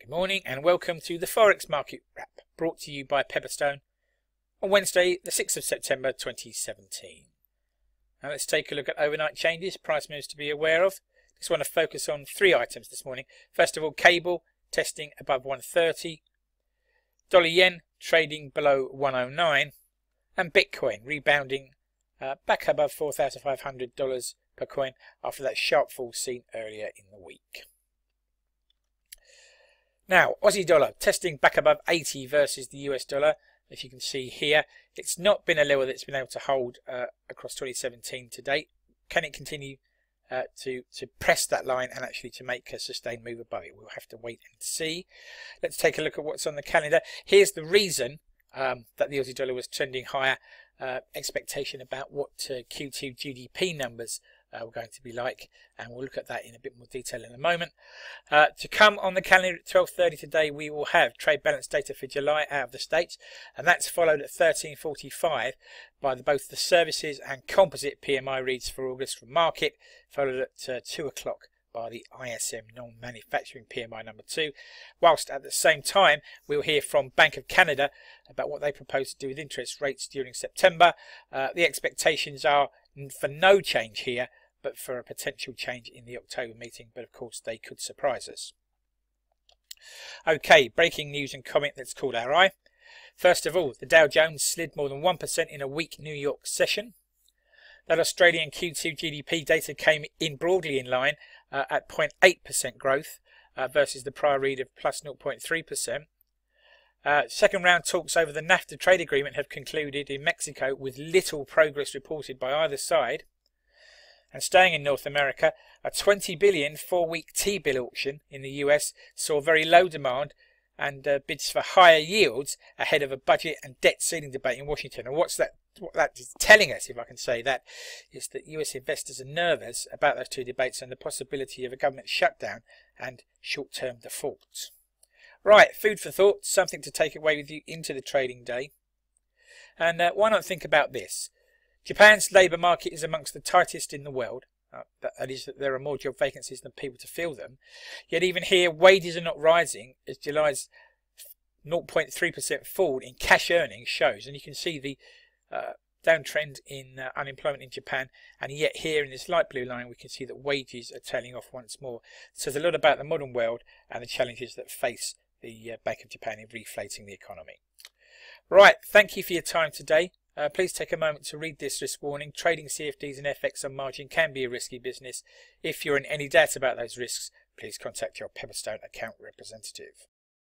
Good morning and welcome to the Forex Market Wrap, brought to you by Pepperstone on Wednesday the 6th of September 2017. Now let's take a look at overnight changes, price moves to be aware of. Just want to focus on three items this morning. First of all, cable testing above 130, dollar yen trading below 109, and Bitcoin rebounding back above $4,500 per coin after that sharp fall seen earlier in the week. Now, Aussie Dollar testing back above 80 versus the US dollar. As you can see here, it's not been a level that's been able to hold across 2017 to date. Can it continue to press that line and actually to make a sustained move above it? We'll have to wait and see. Let's take a look at what's on the calendar. Here's the reason that the Aussie dollar was trending higher. Expectation about what Q2 GDP numbers were going to be like, and we'll look at that in a bit more detail in a moment. To come on the calendar at 12:30 today, we will have trade balance data for July out of the States, and that's followed at 13:45 by both the services and composite PMI reads for August from market, followed at 2 o'clock by the ISM non-manufacturing PMI number 2, whilst at the same time we'll hear from Bank of Canada about what they propose to do with interest rates during September. The expectations are for no change here, but for a potential change in the October meeting, but of course they could surprise us. Okay, breaking news and comment that's caught our eye. First of all, the Dow Jones slid more than 1% in a weak New York session. That Australian Q2 GDP data came in broadly in line at 0.8% growth versus the prior read of plus 0.3%. Second round talks over the NAFTA trade agreement have concluded in Mexico with little progress reported by either side. And staying in North America, a $20 billion 4-week T-bill auction in the US saw very low demand and bids for higher yields ahead of a budget and debt ceiling debate in Washington. And what that is telling us, if I can say that, is that US investors are nervous about those two debates and the possibility of a government shutdown and short-term defaults. Right, food for thought, something to take away with you into the trading day. And why not think about this? Japan's labour market is amongst the tightest in the world. That is, that there are more job vacancies than people to fill them. Yet even here, wages are not rising, as July's 0.3% fall in cash earnings shows. And you can see the downtrend in unemployment in Japan. And yet here in this light blue line, we can see that wages are tailing off once more. It says a lot about the modern world and the challenges that face the Bank of Japan in reflating the economy. Right, thank you for your time today. Please take a moment to read this risk warning. Trading CFDs and FX on margin can be a risky business. If you're in any doubt about those risks, please contact your Pepperstone account representative.